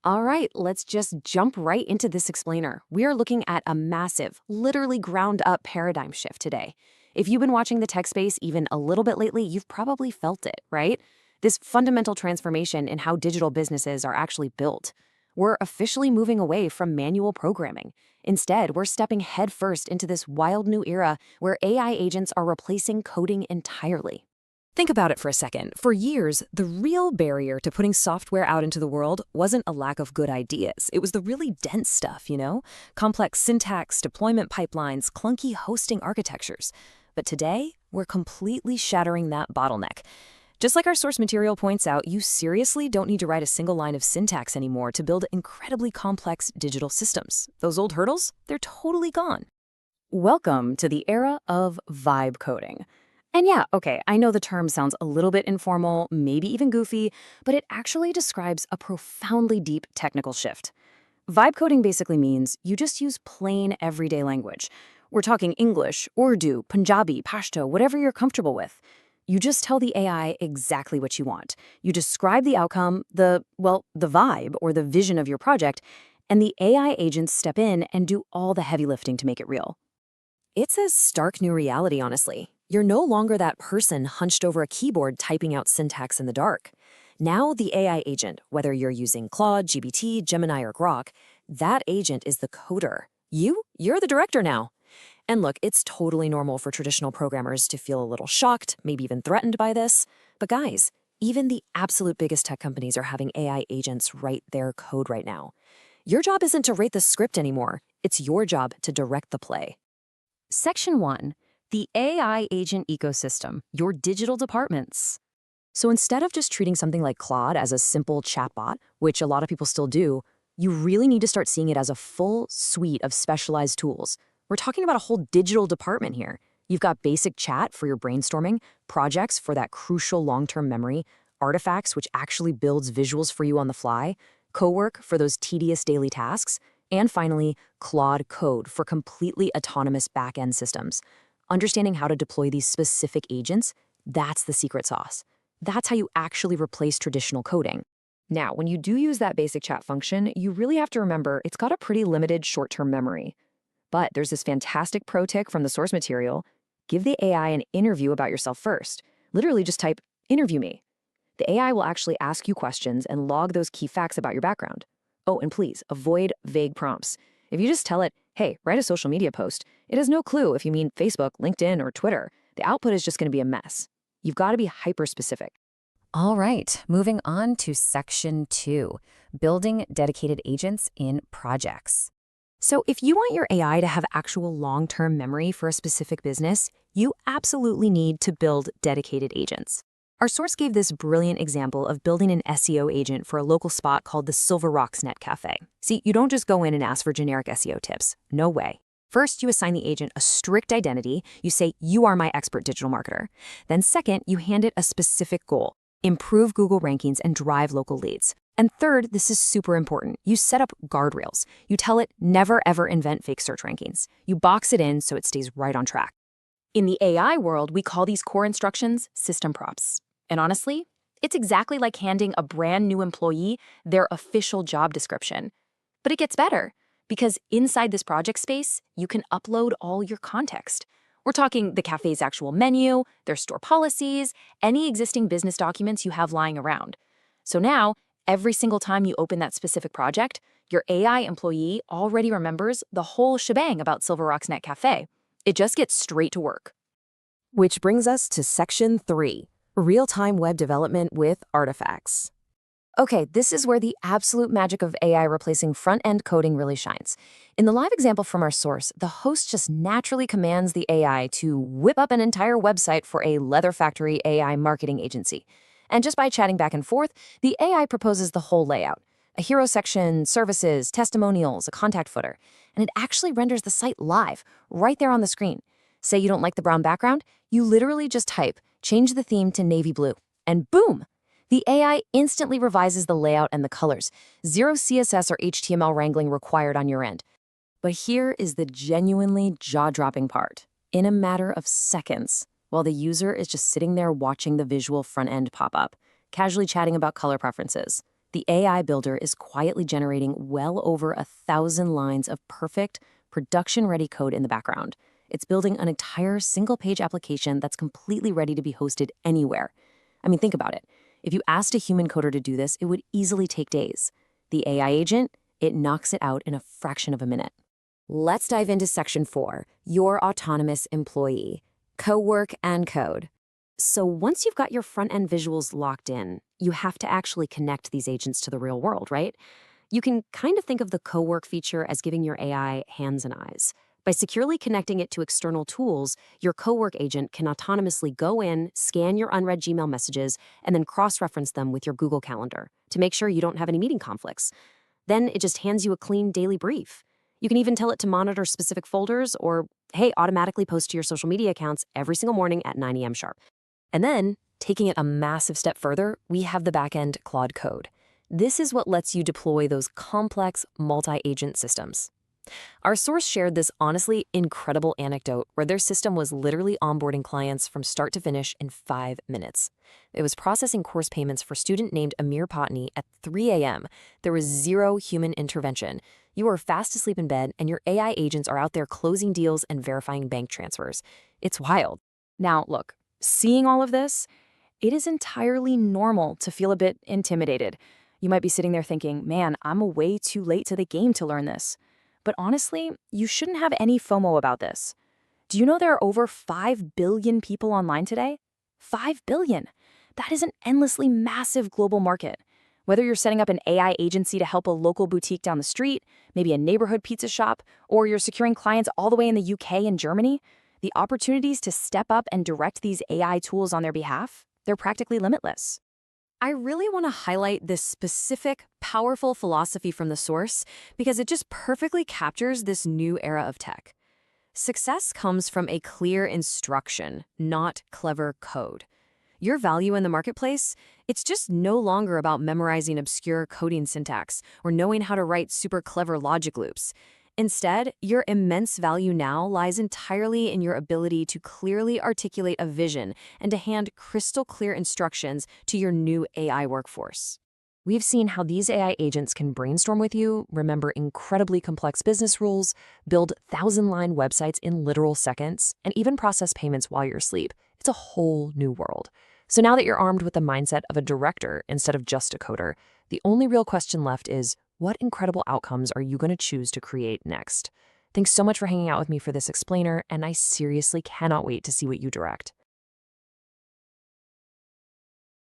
All right, let's just jump right into this explainer. We are looking at a massive, literally ground up paradigm shift today. If you've been watching the tech space even a little bit lately, you've probably felt it, right? This fundamental transformation in how digital businesses are actually built. We're officially moving away from manual programming. Instead, we're stepping headfirst into this wild new era where AI agents are replacing coding entirely. Think about it for a second. For years, the real barrier to putting software out into the world wasn't a lack of good ideas. It was the really dense stuff, Complex syntax, deployment pipelines, clunky hosting architectures. But today, we're completely shattering that bottleneck. Just like our source material points out, you seriously don't need to write a single line of syntax anymore to build incredibly complex digital systems. Those old hurdles, they're totally gone. Welcome to the era of vibe coding. And yeah, okay, I know the term sounds a little bit informal, maybe even goofy, but it actually describes a profoundly deep technical shift. Vibe coding basically means you just use plain everyday language. We're talking English, Urdu, Punjabi, Pashto, whatever you're comfortable with. You just tell the AI exactly what you want. You describe the outcome, the vibe or the vision of your project, and the AI agents step in and do all the heavy lifting to make it real. It's a stark new reality, honestly. You're no longer that person hunched over a keyboard typing out syntax in the dark. Now the AI agent, whether you're using Claude, GPT, Gemini, or Grok, that agent is the coder. You're the director now. And look, it's totally normal for traditional programmers to feel a little shocked, maybe even threatened by this. But guys, even the absolute biggest tech companies are having AI agents write their code right now. Your job isn't to write the script anymore. It's your job to direct the play. Section 1. The AI agent ecosystem, your digital departments. So instead of just treating something like Claude as a simple chatbot, which a lot of people still do, you really need to start seeing it as a full suite of specialized tools. We're talking about a whole digital department here. You've got basic chat for your brainstorming, projects for that crucial long-term memory, artifacts which actually builds visuals for you on the fly, cowork for those tedious daily tasks, and finally, Claude Code for completely autonomous back-end systems. Understanding how to deploy these specific agents, that's the secret sauce. That's how you actually replace traditional coding. Now, when you do use that basic chat function, you really have to remember it's got a pretty limited short-term memory. But there's this fantastic pro tip from the source material. Give the AI an interview about yourself first. Literally just type, "Interview me." The AI will actually ask you questions and log those key facts about your background. Oh, and please, avoid vague prompts. If you just tell it, "Hey, write a social media post," it has no clue if you mean Facebook, LinkedIn, or Twitter. The output is just going to be a mess. You've got to be hyper-specific. All right, moving on to Section 2, building dedicated agents in projects. So if you want your AI to have actual long-term memory for a specific business, you absolutely need to build dedicated agents. Our source gave this brilliant example of building an SEO agent for a local spot called the Silver Rocks Net Cafe. See, you don't just go in and ask for generic SEO tips. No way. First, you assign the agent a strict identity. You say, "You are my expert digital marketer." Then second, you hand it a specific goal: improve Google rankings and drive local leads. And third, this is super important, you set up guardrails. You tell it, never ever invent fake search rankings. You box it in so it stays right on track. In the AI world, we call these core instructions system props. And honestly, it's exactly like handing a brand new employee their official job description. But it gets better, because inside this project space, you can upload all your context. We're talking the cafe's actual menu, their store policies, any existing business documents you have lying around. So now, every single time you open that specific project, your AI employee already remembers the whole shebang about Silver Rocks Net Cafe. It just gets straight to work. Which brings us to Section 3, real-time web development with artifacts. Okay, this is where the absolute magic of AI replacing front-end coding really shines. In the live example from our source, the host just naturally commands the AI to whip up an entire website for a leather factory AI marketing agency. And just by chatting back and forth, the AI proposes the whole layout: a hero section, services, testimonials, a contact footer. And it actually renders the site live, right there on the screen. Say you don't like the brown background, you literally just type, "Change the theme to navy blue," and boom! The AI instantly revises the layout and the colors. Zero CSS or HTML wrangling required on your end. But here is the genuinely jaw-dropping part. In a matter of seconds, while the user is just sitting there watching the visual front end pop up, casually chatting about color preferences, The AI builder is quietly generating well over 1,000 lines of perfect, production-ready code in the background. It's building an entire single-page application that's completely ready to be hosted anywhere. I mean, think about it. If you asked a human coder to do this, it would easily take days. The AI agent, it knocks it out in a fraction of a minute. Let's dive into Section 4, your autonomous employee, co-work and code. So once you've got your front-end visuals locked in, you have to actually connect these agents to the real world, right? You can kind of think of the co-work feature as giving your AI hands and eyes. By securely connecting it to external tools, your co-work agent can autonomously go in, scan your unread Gmail messages, and then cross-reference them with your Google Calendar to make sure you don't have any meeting conflicts. Then it just hands you a clean daily brief. You can even tell it to monitor specific folders or, hey, automatically post to your social media accounts every single morning at 9 a.m. sharp. And then, taking it a massive step further, we have the backend Claude Code. This is what lets you deploy those complex multi-agent systems. Our source shared this honestly incredible anecdote where their system was literally onboarding clients from start to finish in 5 minutes. It was processing course payments for a student named Amir Patni at 3 a.m. There was zero human intervention. You are fast asleep in bed, and your AI agents are out there closing deals and verifying bank transfers. It's wild. Now, look, seeing all of this, it is entirely normal to feel a bit intimidated. You might be sitting there thinking, man, I'm way too late to the game to learn this. But honestly, you shouldn't have any FOMO about this. Do you know there are over 5 billion people online today? 5 billion. That is an endlessly massive global market. Whether you're setting up an AI agency to help a local boutique down the street, maybe a neighborhood pizza shop, or you're securing clients all the way in the UK and Germany, the opportunities to step up and direct these AI tools on their behalf, they're practically limitless. I really want to highlight this specific, powerful philosophy from the source because it just perfectly captures this new era of tech. Success comes from a clear instruction, not clever code. Your value in the marketplace, it's just no longer about memorizing obscure coding syntax or knowing how to write super clever logic loops. Instead, your immense value now lies entirely in your ability to clearly articulate a vision and to hand crystal clear instructions to your new AI workforce. We've seen how these AI agents can brainstorm with you, remember incredibly complex business rules, build 1,000-line websites in literal seconds, and even process payments while you're asleep. It's a whole new world. So now that you're armed with the mindset of a director instead of just a coder, the only real question left is, what incredible outcomes are you going to choose to create next? Thanks so much for hanging out with me for this explainer, and I seriously cannot wait to see what you direct.